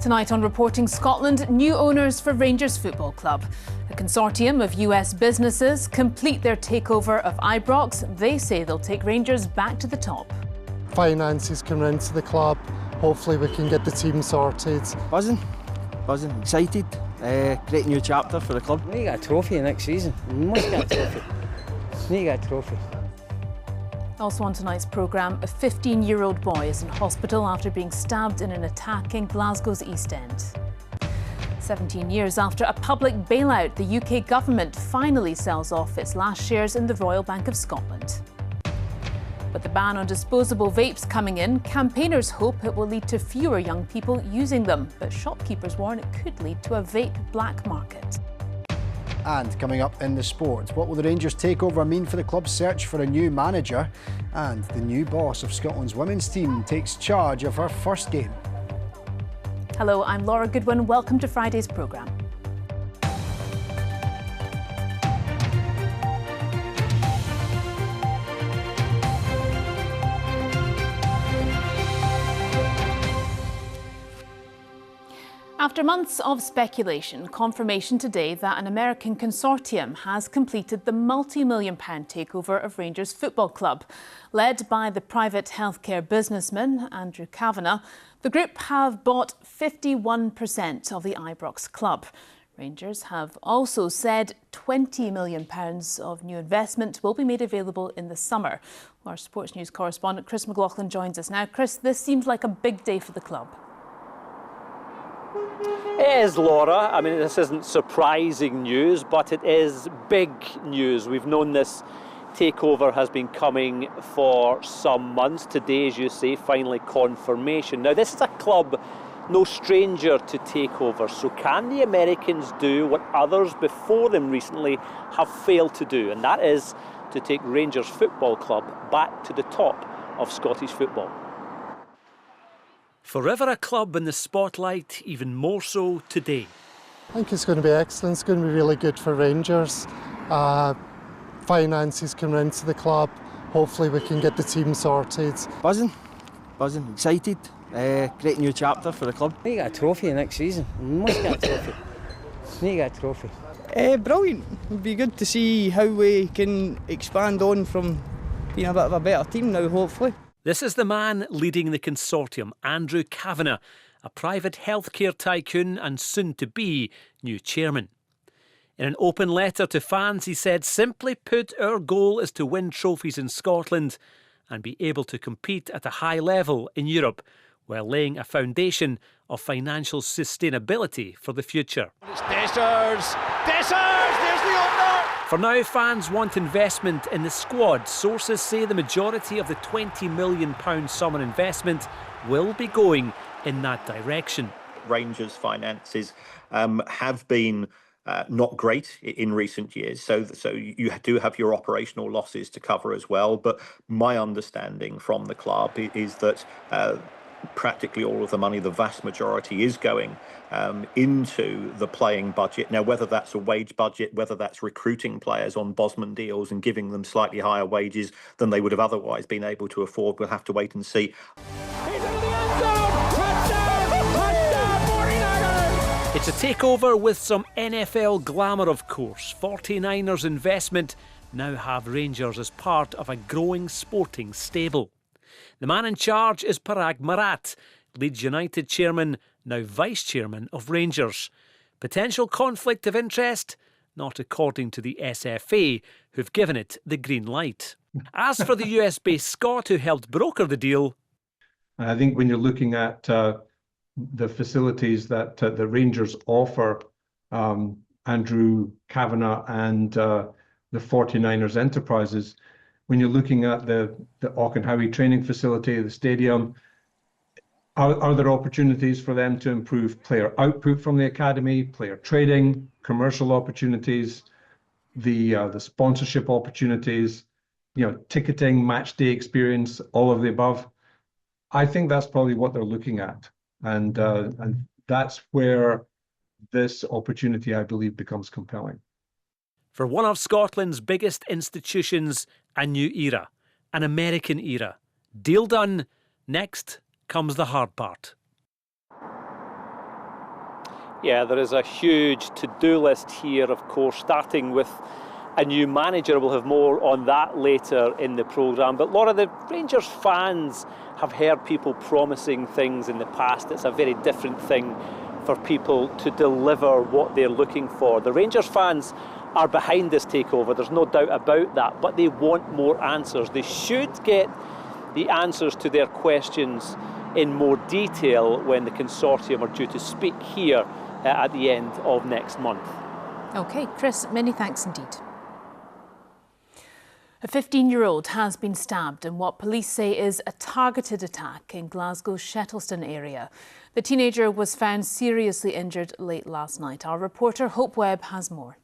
Tonight on Reporting Scotland, new owners for Rangers Football Club. A consortium of US businesses complete their takeover of Ibrox. They say they'll take Rangers back to the top. Finances coming into the club. Hopefully we can get the team sorted. Buzzing, excited. Great new chapter for the club. We need to get a trophy next season. We must get a trophy. We need to get a trophy. Also on tonight's programme, a 15-year-old boy is in hospital after being stabbed in an attack in Glasgow's East End. 17 years after a public bailout, the UK government finally sells off its last shares in the Royal Bank of Scotland. With the ban on disposable vapes coming in, campaigners hope it will lead to fewer young people using them, but shopkeepers warn it could lead to a vape black market. And coming up in the sport, what will the Rangers takeover mean for the club's search for a new manager? And the new boss of Scotland's women's team takes charge of her first game. Hello, I'm Laura Goodwin. Welcome to Friday's programme. After months of speculation, confirmation today that an American consortium has completed the multi-million-pound takeover of Rangers Football Club. Led by the private healthcare businessman Andrew Kavanagh, the group have bought 51% of the Ibrox club. Rangers have also said £20 million of new investment will be made available in the summer. Our sports news correspondent Chris McLaughlin joins us now. Chris, this seems like a big day for the club. It is, Laura. I mean, this isn't surprising news, but it is big news. We've known this takeover has been coming for some months. Today, as you say, finally confirmation. Now, this is a club no stranger to takeovers. So can the Americans do what others before them recently have failed to do? And that is to take Rangers Football Club back to the top of Scottish football. Forever a club in the spotlight, even more so today. I think it's going to be excellent. It's going to be really good for Rangers. Finances coming into the club. Hopefully we can get the team sorted. Buzzing, excited. Great new chapter for the club. We need to get a trophy next season. We must get a trophy. We need to get a trophy. Brilliant. It'd be good to see how we can expand on from being a bit of a better team now, hopefully. This is the man leading the consortium, Andrew Kavanagh, a private healthcare tycoon and soon-to-be new chairman. In an open letter to fans, he said, "Simply put, our goal is to win trophies in Scotland and be able to compete at a high level in Europe, while laying a foundation of financial sustainability for the future." It's Dessers! There's the opener! For now, fans want investment in the squad. Sources say the majority of the £20 million summer investment will be going in that direction. Rangers' finances have been not great in recent years, so you do have your operational losses to cover as well. But my understanding from the club is that practically all of the money, the vast majority, is going into the playing budget. Now, whether that's a wage budget, whether that's recruiting players on Bosman deals and giving them slightly higher wages than they would have otherwise been able to afford, we'll have to wait and see. It's a takeover with some NFL glamour, of course. 49ers investment now have Rangers as part of a growing sporting stable. The man in charge is Parag Marat, Leeds United chairman, now vice-chairman of Rangers. Potential conflict of interest? Not according to the SFA, who've given it the green light. As for the US-based Scot who helped broker the deal... I think when you're looking at the facilities that the Rangers offer, Andrew Kavanagh and the 49ers enterprises, when you're looking at the Auchenhowie training facility, the stadium, are there opportunities for them to improve player output from the academy, player trading, commercial opportunities, the sponsorship opportunities, ticketing, match day experience, all of the above? I think that's probably what they're looking at, and that's where this opportunity, I believe, becomes compelling. For one of Scotland's biggest institutions, a new era, an American era. Deal done. Next comes the hard part. Yeah, there is a huge to-do list here, of course, starting with a new manager. We'll have more on that later in the programme. But Laura, the Rangers fans have heard people promising things in the past. It's a very different thing for people to deliver what they're looking for. The Rangers fans are behind this takeover, there's no doubt about that, but they want more answers. They should get the answers to their questions in more detail when the consortium are due to speak here at the end of next month. OK, Chris, many thanks indeed. A 15-year-old has been stabbed in what police say is a targeted attack in Glasgow's Shettleston area. The teenager was found seriously injured late last night. Our reporter Hope Webb has more.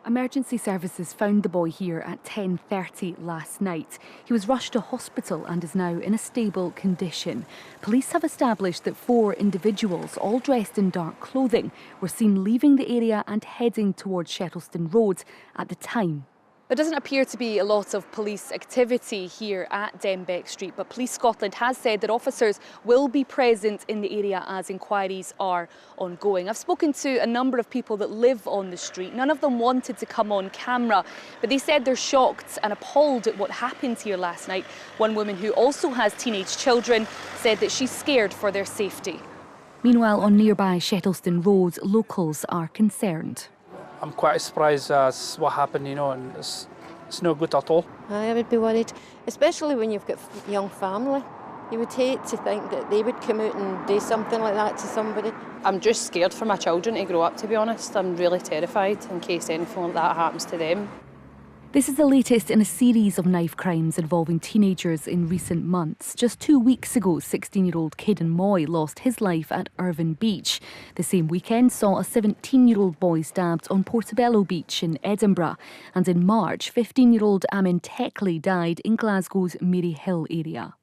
Emergency services found the boy here at 10:30 last night. He was rushed to hospital and is now in a stable condition. Police have established that 4 individuals, all dressed in dark clothing, were seen leaving the area and heading towards Shettleston Road at the time. There doesn't appear to be a lot of police activity here at Denbeck Street, but Police Scotland has said that officers will be present in the area as inquiries are ongoing. I've spoken to a number of people that live on the street. None of them wanted to come on camera, but they said they're shocked and appalled at what happened here last night. One woman who also has teenage children said that she's scared for their safety. Meanwhile, on nearby Shettleston Road, locals are concerned. I'm quite surprised as what happened, and it's no good at all. I would be worried, especially when you've got a young family. You would hate to think that they would come out and do something like that to somebody. I'm just scared for my children to grow up, to be honest. I'm really terrified in case anything like that happens to them. This is the latest in a series of knife crimes involving teenagers in recent months. Just 2 weeks ago, 16-year-old Caden Moy lost his life at Irvine Beach. The same weekend saw a 17-year-old boy stabbed on Portobello Beach in Edinburgh. And in March, 15-year-old Amin Teckley died in Glasgow's Maryhill area.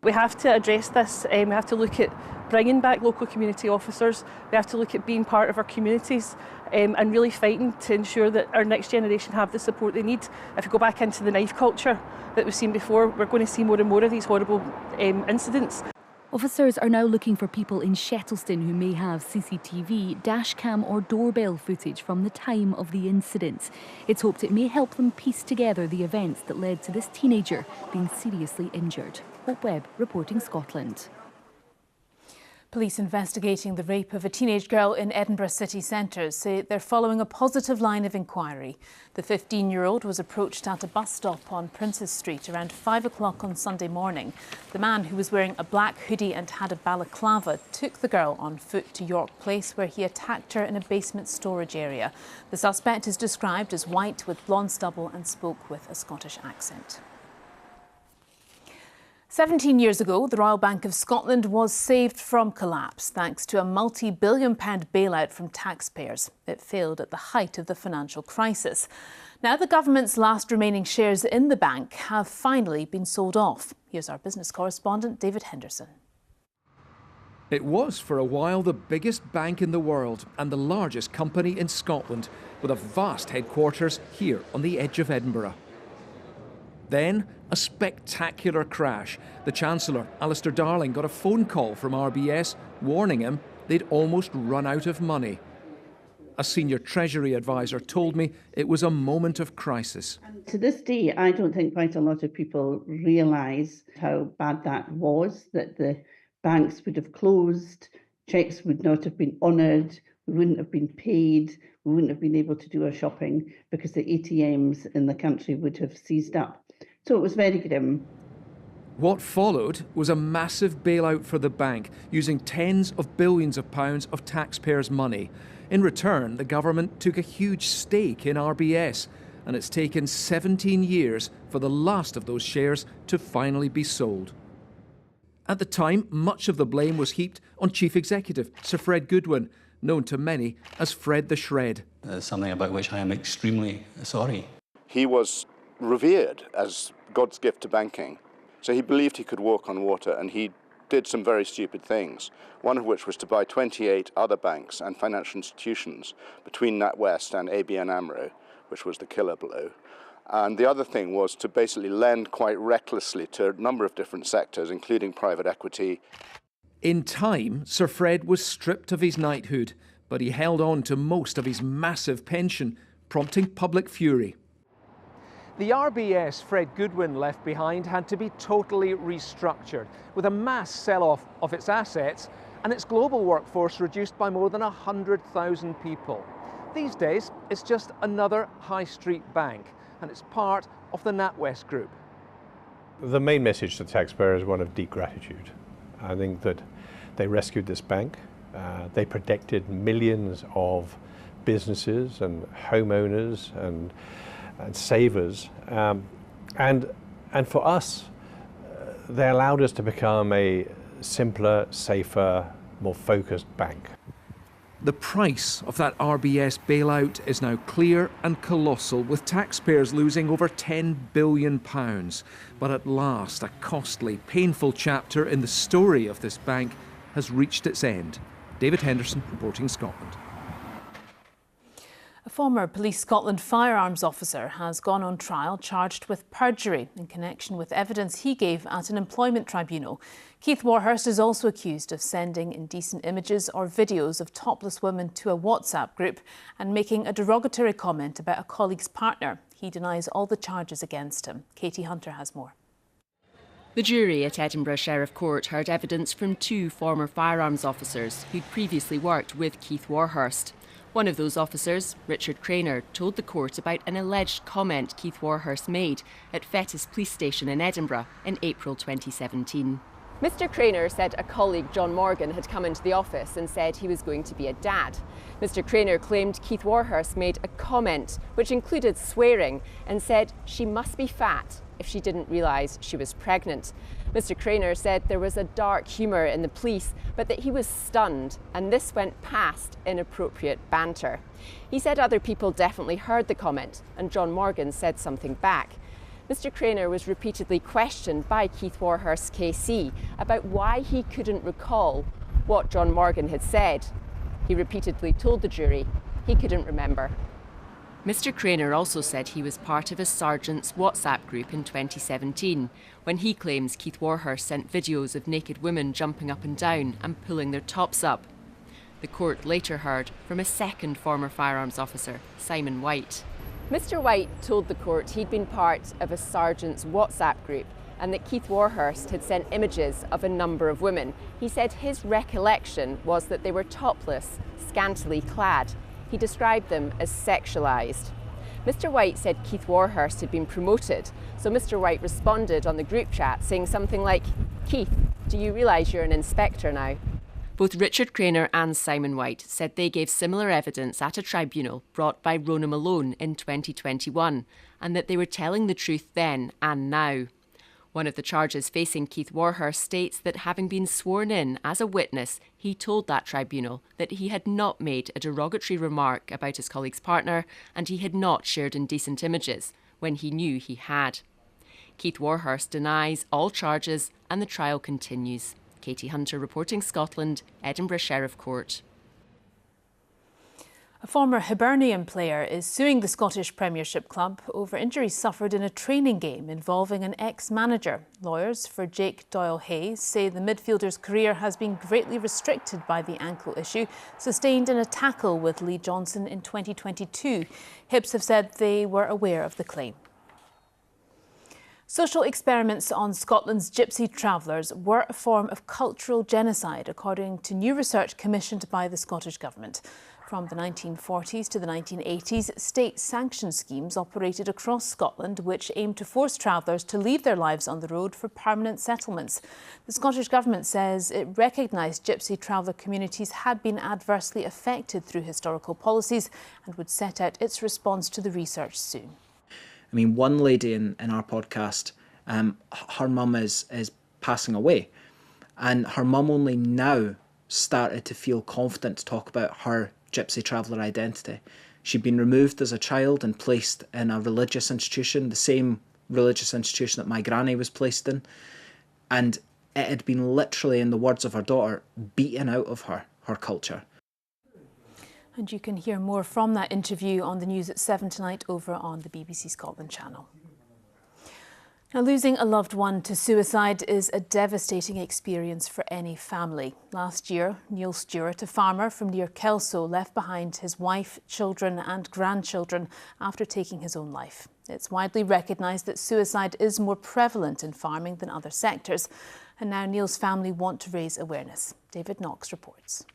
We have to address this. We have to look at bringing back local community officers. We have to look at being part of our communities and really fighting to ensure that our next generation have the support they need. If we go back into the knife culture that we've seen before, we're going to see more and more of these horrible incidents. Officers are now looking for people in Shettleston who may have CCTV, dashcam or doorbell footage from the time of the incident. It's hoped it may help them piece together the events that led to this teenager being seriously injured. Hope Webb, reporting Scotland. Police investigating the rape of a teenage girl in Edinburgh city centre say they're following a positive line of inquiry. The 15-year-old was approached at a bus stop on Princes Street around 5 o'clock on Sunday morning. The man, who was wearing a black hoodie and had a balaclava, took the girl on foot to York Place, where he attacked her in a basement storage area. The suspect is described as white with blonde stubble and spoke with a Scottish accent. 17 years ago, the Royal Bank of Scotland was saved from collapse thanks to a multi-billion-pound bailout from taxpayers. It failed at the height of the financial crisis. Now the government's last remaining shares in the bank have finally been sold off. Here's our business correspondent, David Henderson. It was for a while the biggest bank in the world and the largest company in Scotland, with a vast headquarters here on the edge of Edinburgh. Then, a spectacular crash. The Chancellor, Alistair Darling, got a phone call from RBS warning him they'd almost run out of money. A senior Treasury advisor told me it was a moment of crisis. To this day, I don't think quite a lot of people realise how bad that was, that the banks would have closed, cheques would not have been honoured, we wouldn't have been paid, we wouldn't have been able to do our shopping because the ATMs in the country would have seized up. So it was very grim. What followed was a massive bailout for the bank, using tens of billions of pounds of taxpayers' money. In return, the government took a huge stake in RBS, and it's taken 17 years for the last of those shares to finally be sold. At the time, much of the blame was heaped on Chief Executive Sir Fred Goodwin, known to many as Fred the Shred. Something about which I am extremely sorry. He was revered as God's gift to banking. So he believed he could walk on water, and he did some very stupid things, one of which was to buy 28 other banks and financial institutions between NatWest and ABN AMRO, which was the killer blow. And the other thing was to basically lend quite recklessly to a number of different sectors, including private equity. In time, Sir Fred was stripped of his knighthood, but he held on to most of his massive pension, prompting public fury. The RBS Fred Goodwin left behind had to be totally restructured, with a mass sell-off of its assets and its global workforce reduced by more than 100,000 people. These days, it's just another high street bank, and it's part of the NatWest Group. The main message to the taxpayer is one of deep gratitude. I think that they rescued this bank. They protected millions of businesses and homeowners and savers. And for us, they allowed us to become a simpler, safer, more focused bank. The price of that RBS bailout is now clear and colossal, with taxpayers losing over £10 billion. But at last, a costly, painful chapter in the story of this bank has reached its end. David Henderson, reporting Scotland. A former Police Scotland firearms officer has gone on trial charged with perjury in connection with evidence he gave at an employment tribunal. Keith Warhurst is also accused of sending indecent images or videos of topless women to a WhatsApp group and making a derogatory comment about a colleague's partner. He denies all the charges against him. Katie Hunter has more. The jury at Edinburgh Sheriff Court heard evidence from two former firearms officers who'd previously worked with Keith Warhurst. One of those officers, Richard Craner, told the court about an alleged comment Keith Warhurst made at Fettes Police Station in Edinburgh in April 2017. Mr. Craner said a colleague, John Morgan, had come into the office and said he was going to be a dad. Mr. Craner claimed Keith Warhurst made a comment which included swearing and said she must be fat if she didn't realise she was pregnant. Mr. Craner said there was a dark humour in the police, but that he was stunned, and this went past inappropriate banter. He said other people definitely heard the comment, and John Morgan said something back. Mr. Craner was repeatedly questioned by Keith Warhurst's KC about why he couldn't recall what John Morgan had said. He repeatedly told the jury he couldn't remember. Mr. Craner also said he was part of a sergeant's WhatsApp group in 2017, when he claims Keith Warhurst sent videos of naked women jumping up and down and pulling their tops up. The court later heard from a second former firearms officer, Simon White. Mr. White told the court he'd been part of a sergeant's WhatsApp group and that Keith Warhurst had sent images of a number of women. He said his recollection was that they were topless, scantily clad. He described them as sexualised. Mr. White said Keith Warhurst had been promoted, so Mr. White responded on the group chat saying something like, "Keith, do you realise you're an inspector now?" Both Richard Craner and Simon White said they gave similar evidence at a tribunal brought by Rona Malone in 2021, and that they were telling the truth then and now. One of the charges facing Keith Warhurst states that having been sworn in as a witness, he told that tribunal that he had not made a derogatory remark about his colleague's partner and he had not shared indecent images when he knew he had. Keith Warhurst denies all charges and the trial continues. Katie Hunter, reporting Scotland, Edinburgh Sheriff Court. A former Hibernian player is suing the Scottish Premiership club over injuries suffered in a training game involving an ex-manager. Lawyers for Jake Doyle-Hayes say the midfielder's career has been greatly restricted by the ankle issue sustained in a tackle with Lee Johnson in 2022. Hibs have said they were aware of the claim. Social experiments on Scotland's gypsy travellers were a form of cultural genocide, according to new research commissioned by the Scottish Government. From the 1940s to the 1980s, state-sanctioned schemes operated across Scotland which aimed to force travellers to leave their lives on the road for permanent settlements. The Scottish Government says it recognised gypsy traveller communities had been adversely affected through historical policies and would set out its response to the research soon. I mean, one lady in our podcast, her mum is passing away, and her mum only now started to feel confident to talk about her gypsy traveller identity. She'd been removed as a child and placed in a religious institution, the same religious institution that my granny was placed in, and it had been literally, in the words of her daughter, beaten out of her culture. And you can hear more from that interview on the news at 7 tonight over on the BBC Scotland channel. Now, losing a loved one to suicide is a devastating experience for any family. Last year, Neil Stewart, a farmer from near Kelso, left behind his wife, children and grandchildren after taking his own life. It's widely recognised that suicide is more prevalent in farming than other sectors, and now Neil's family want to raise awareness. David Knox reports.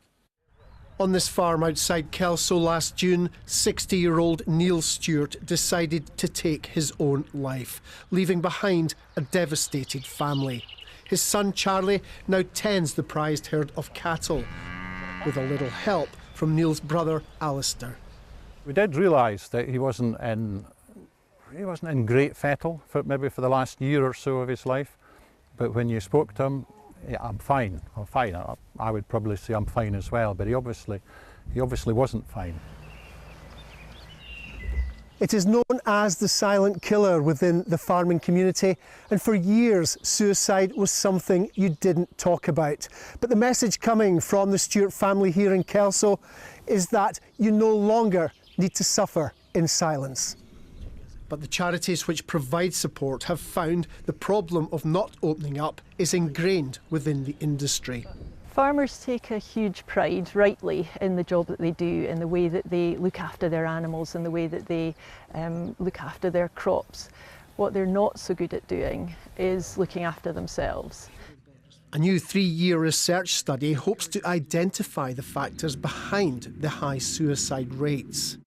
On this farm outside Kelso last June, 60-year-old Neil Stewart decided to take his own life, leaving behind a devastated family. His son Charlie now tends the prized herd of cattle, with a little help from Neil's brother Alistair. We did realise that he wasn't in great fettle for the last year or so of his life, but when you spoke to him, yeah, I'm fine. I would probably say I'm fine as well, but he obviously wasn't fine. It is known as the silent killer within the farming community, and for years suicide was something you didn't talk about. But the message coming from the Stewart family here in Kelso is that you no longer need to suffer in silence. But the charities which provide support have found the problem of not opening up is ingrained within the industry. Farmers take a huge pride, rightly, in the job that they do, in the way that they look after their animals and the way that they look after their crops. What they're not so good at doing is looking after themselves. A new 3-year research study hopes to identify the factors behind the high suicide rates.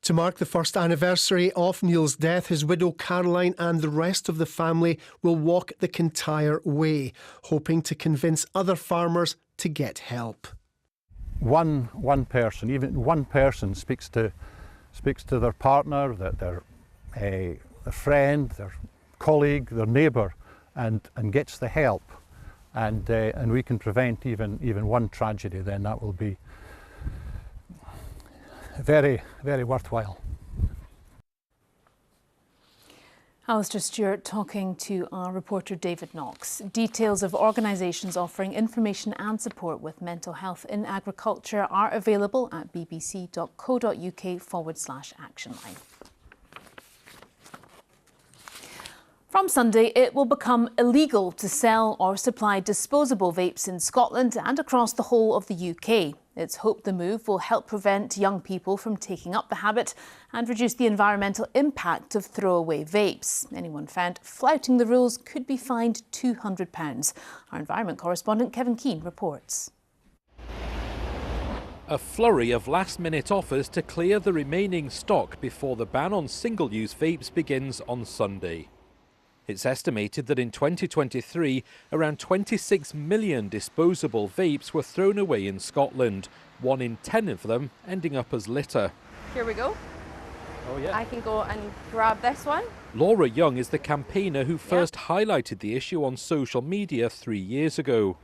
To mark the first anniversary of Neil's death, his widow Caroline and the rest of the family will walk the Kintyre Way, hoping to convince other farmers to get help. One person, even one person, speaks to their partner, their friend, their colleague, their neighbour, and gets the help, and we can prevent even one tragedy. Then that will be very, very worthwhile. Alistair Stewart talking to our reporter David Knox. Details of organisations offering information and support with mental health in agriculture are available at bbc.co.uk/actionline. From Sunday, it will become illegal to sell or supply disposable vapes in Scotland and across the whole of the UK. It's hoped the move will help prevent young people from taking up the habit and reduce the environmental impact of throwaway vapes. Anyone found flouting the rules could be fined £200. Our environment correspondent Kevin Keane reports. A flurry of last-minute offers to clear the remaining stock before the ban on single-use vapes begins on Sunday. It's estimated that in 2023, around 26 million disposable vapes were thrown away in Scotland, 1 in 10 of them ending up as litter. Here we go. Oh yeah. I can go and grab this one. Laura Young is the campaigner who first highlighted the issue on social media 3 years ago.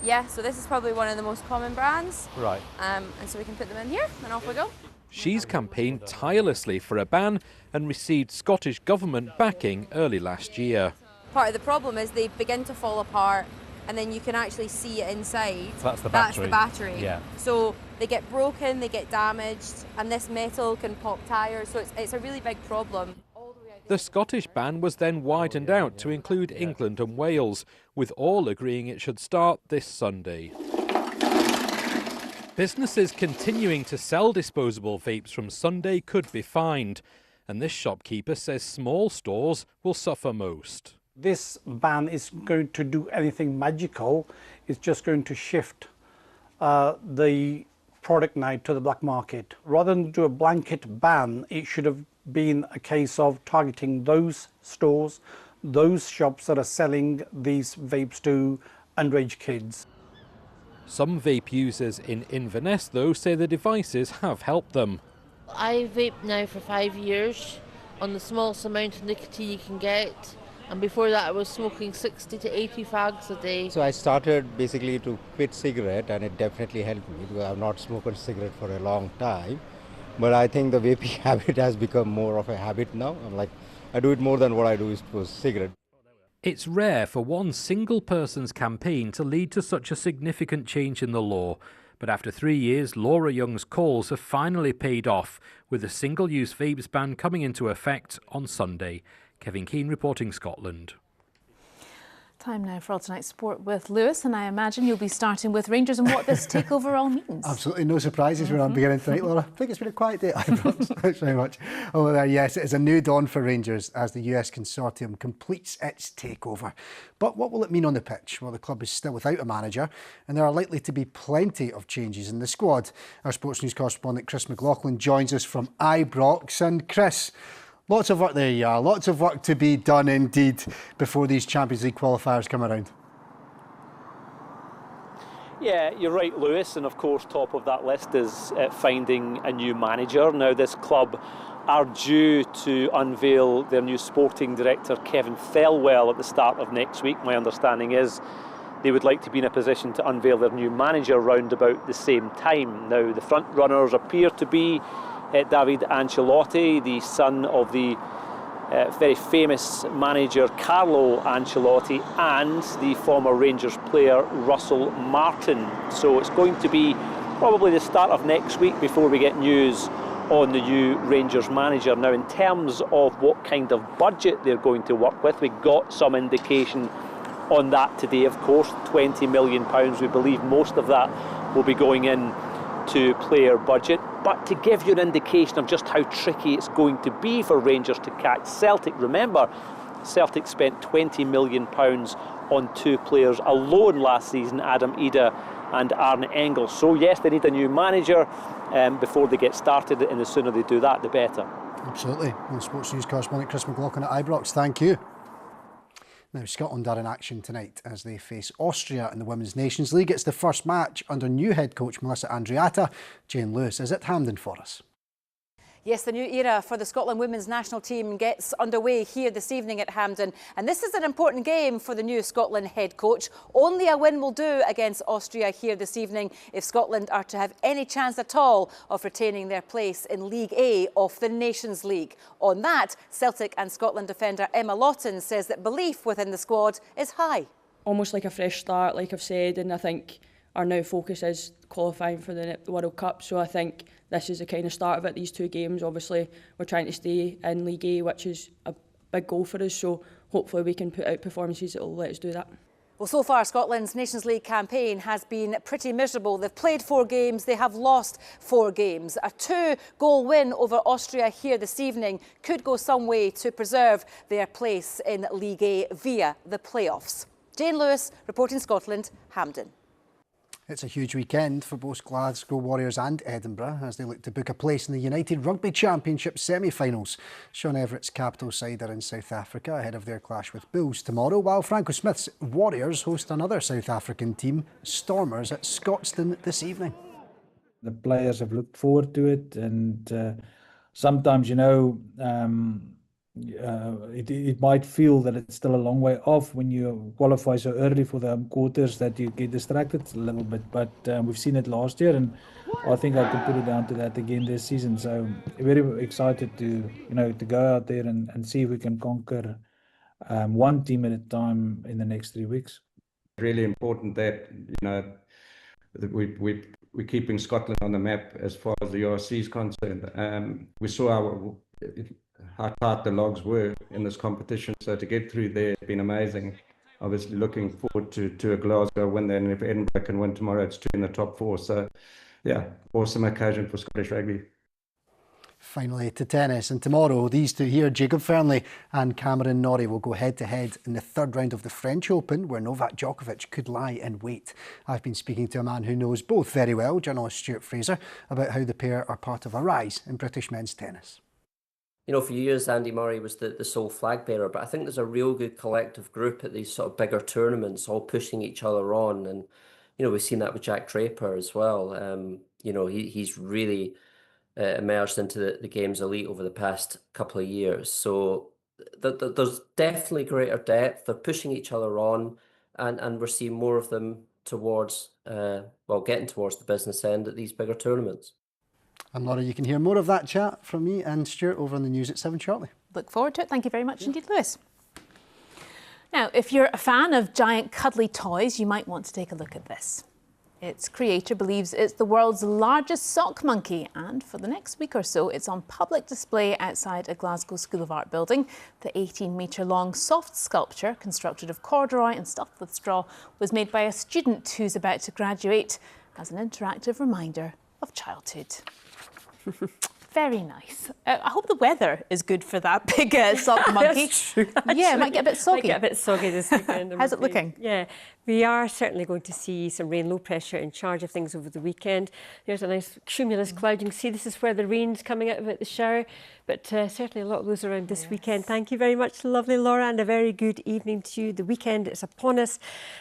Yeah, so this is probably one of the most common brands. Right. And so we can put them in here and off we go. She's campaigned tirelessly for a ban and received Scottish Government backing early last year. Part of the problem is they begin to fall apart and then you can actually see it inside. That's the That's battery. the battery. Yeah. So they get broken, they get damaged, and this metal can pop tyres, so it's a really big problem. The Scottish ban was then widened out to include England and Wales, with all agreeing it should start this Sunday. Businesses continuing to sell disposable vapes from Sunday could be fined, and this shopkeeper says small stores will suffer most. This ban is going to do anything magical. It's just going to shift the product now to the black market. Rather than do a blanket ban, it should have been a case of targeting those stores, those shops that are selling these vapes to underage kids. Some vape users in Inverness, though, say the devices have helped them. I vape now for 5 years on the smallest amount of nicotine you can get, and before that I was smoking 60 to 80 fags a day. So I started basically to quit cigarette, and it definitely helped me because I've not smoked a cigarette for a long time. But I think the vaping habit has become more of a habit now. I do it more than what I do is for cigarette. It's rare for one single person's campaign to lead to such a significant change in the law. But after 3 years, Laura Young's calls have finally paid off, with the single-use vapes ban coming into effect on Sunday. Kevin Keane reporting Scotland. Time now for All Tonight Sport with Lewis, and I imagine you'll be starting with Rangers and what this takeover all means. Absolutely no surprises when I'm beginning tonight, Laura. I think it's been a quiet day at Ibrox. Thanks very much. Oh, there, yes, it is a new dawn for Rangers as the US consortium completes its takeover. But what will it mean on the pitch? Well, the club is still without a manager, and there are likely to be plenty of changes in the squad. Our sports news correspondent Chris McLaughlin joins us from Ibrox. And Chris, lots of work there you are, lots of work to be done indeed before these Champions League qualifiers come around. Yeah, you're right, Lewis, and of course top of that list is finding a new manager. Now this club are due to unveil their new sporting director Kevin Thelwell at the start of next week. My understanding is they would like to be in a position to unveil their new manager round about the same time. Now the front runners appear to be David Ancelotti, the son of the very famous manager Carlo Ancelotti, and the former Rangers player Russell Martin. So it's going to be probably the start of next week before we get news on the new Rangers manager. Now, in terms of what kind of budget they're going to work with, we got some indication on that today. Of course, £20 million. We believe most of that will be going in to player budget. But to give you an indication of just how tricky it's going to be for Rangers to catch Celtic, remember, Celtic spent £20 million on two players alone last season, Adam Ida and Arne Engels. So yes, they need a new manager before they get started, and the sooner they do that, the better. Absolutely. Well, sports news correspondent Chris McLaughlin at Ibrox, thank you. Now, Scotland are in action tonight as they face Austria in the Women's Nations League. It's the first match under new head coach Melissa Andreatta. Jane Lewis is at Hampden for us. Yes, the new era for the Scotland women's national team gets underway here this evening at Hampden. And this is an important game for the new Scotland head coach. Only a win will do against Austria here this evening if Scotland are to have any chance at all of retaining their place in League A of the Nations League. On that, Celtic and Scotland defender Emma Lawton says that belief within the squad is high. Almost like a fresh start, like I've said, and I think our now focus is qualifying for the World Cup. So I think this is the kind of start of it, these two games. Obviously, we're trying to stay in League A, which is a big goal for us. So hopefully we can put out performances that will let us do that. Well, so far, Scotland's Nations League campaign has been pretty miserable. They've played 4 games, they have lost 4 games. A 2-goal win over Austria here this evening could go some way to preserve their place in League A via the playoffs. Jane Lewis, reporting Scotland, Hampden. It's a huge weekend for both Glasgow Warriors and Edinburgh as they look to book a place in the United Rugby Championship semi-finals. Sean Everett's capital side are in South Africa ahead of their clash with Bulls tomorrow, while Franco Smith's Warriors host another South African team, Stormers, at Scotstoun this evening. The players have looked forward to it, and sometimes, you know, it might feel that it's still a long way off when you qualify so early for the home quarters that you get distracted a little bit. But we've seen it last year, and I think I can put it down to that again this season. So very excited to go out there and see if we can conquer one team at a time in the next 3 weeks. Really important that that we're keeping Scotland on the map as far as the RC is concerned. We saw how tight the logs were in this competition, so to get through there has been amazing. Obviously looking forward to a Glasgow win there, and if Edinburgh can win tomorrow, it's 2 in the top 4. So yeah, awesome occasion for Scottish rugby. Finally to tennis, and tomorrow these two here, Jacob Fearnley and Cameron Norrie, will go head to head in the 3rd round of the French Open, where Novak Djokovic could lie in wait. I've been speaking to a man who knows both very well, journalist Stuart Fraser, about how the pair are part of a rise in British men's tennis. You know, for years, Andy Murray was the sole flag bearer, but I think there's a real good collective group at these sort of bigger tournaments, all pushing each other on. And, you know, we've seen that with Jack Draper as well. You know, he's really emerged into the game's elite over the past couple of years. So there's definitely greater depth. They're pushing each other on, and we're seeing more of them towards, getting towards the business end at these bigger tournaments. And Laura, you can hear more of that chat from me and Stuart over on the news at 7 shortly. Look forward to it. Thank you very much indeed, Lewis. Now, if you're a fan of giant cuddly toys, you might want to take a look at this. Its creator believes it's the world's largest sock monkey, and for the next week or so it's on public display outside a Glasgow School of Art building. The 18-metre-long soft sculpture, constructed of corduroy and stuffed with straw, was made by a student who's about to graduate as an interactive reminder of childhood. Very nice. I hope the weather is good for that big sock monkey. That's true, yeah, it might get a bit soggy. Might get a bit soggy this weekend. How's it looking? Yeah, we are certainly going to see some rain, low pressure in charge of things over the weekend. There's a nice cumulus cloud. You can see this is where the rain's coming out of it, the shower. But certainly a lot of those around this weekend. Thank you very much, lovely Laura, and a very good evening to you. The weekend is upon us.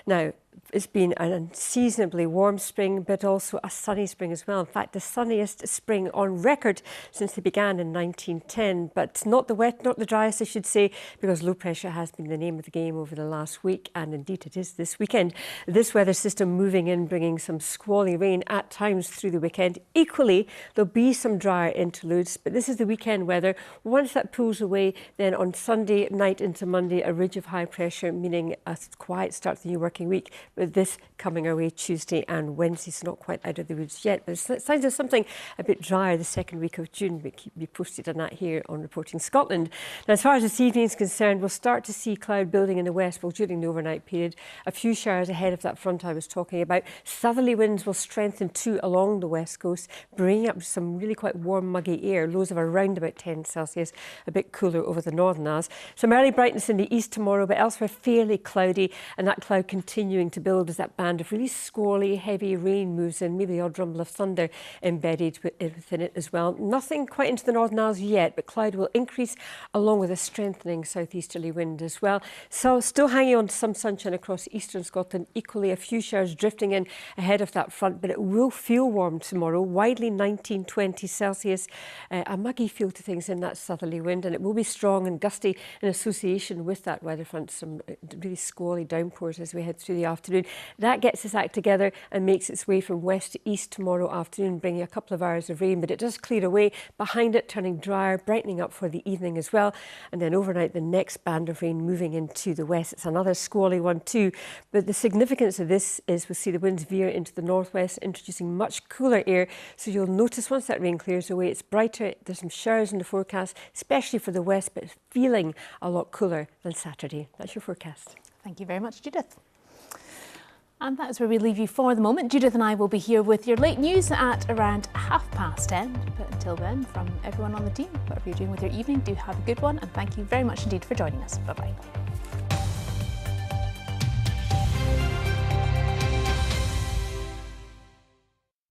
Now, it's been an unseasonably warm spring, but also a sunny spring as well. In fact, the sunniest spring on record since they began in 1910, but not the wet, not the driest, I should say, because low pressure has been the name of the game over the last week, and indeed it is this weekend. This weather system moving in, bringing some squally rain at times through the weekend. Equally, there'll be some drier interludes, but this is the weekend weather. Once that pulls away, then on Sunday night into Monday, a ridge of high pressure, meaning a quiet start to the new working week, with this coming our way Tuesday and Wednesday, so not quite out of the woods yet. But it signs of something a bit drier the second week of June. We'll keep you posted on that here on Reporting Scotland. Now, as far as this evening is concerned, we'll start to see cloud building in the west during the overnight period. A few showers ahead of that front I was talking about. Southerly winds will strengthen too along the west coast, bringing up some really quite warm, muggy air. Lows of around about 10 Celsius, a bit cooler over the northern Isles. Some early brightness in the east tomorrow, but elsewhere fairly cloudy, and that cloud continuing to build as that band of really squally, heavy rain moves in, maybe the odd rumble of thunder embedded within it as well. Nothing quite into the Northern Isles yet, but cloud will increase along with a strengthening southeasterly wind as well. So still hanging on to some sunshine across eastern Scotland, equally a few showers drifting in ahead of that front, but it will feel warm tomorrow, widely 19-20 Celsius, a muggy feel to things in that southerly wind, and it will be strong and gusty in association with that weather front, some really squally downpours as we head through the afternoon. That gets its act together and makes its way from west to east tomorrow afternoon, bringing a couple of hours of rain, but it does clear away. Behind it, turning drier, brightening up for the evening as well. And then overnight, the next band of rain moving into the west. It's another squally one too. But the significance of this is we'll see the winds veer into the northwest, introducing much cooler air. So you'll notice once that rain clears away, it's brighter. There's some showers in the forecast, especially for the west, but it's feeling a lot cooler than Saturday. That's your forecast. Thank you very much, Judith. And that is where we leave you for the moment. Judith and I will be here with your late news at around 10:30. But until then, from everyone on the team, whatever you're doing with your evening, do have a good one. And thank you very much indeed for joining us. Bye-bye.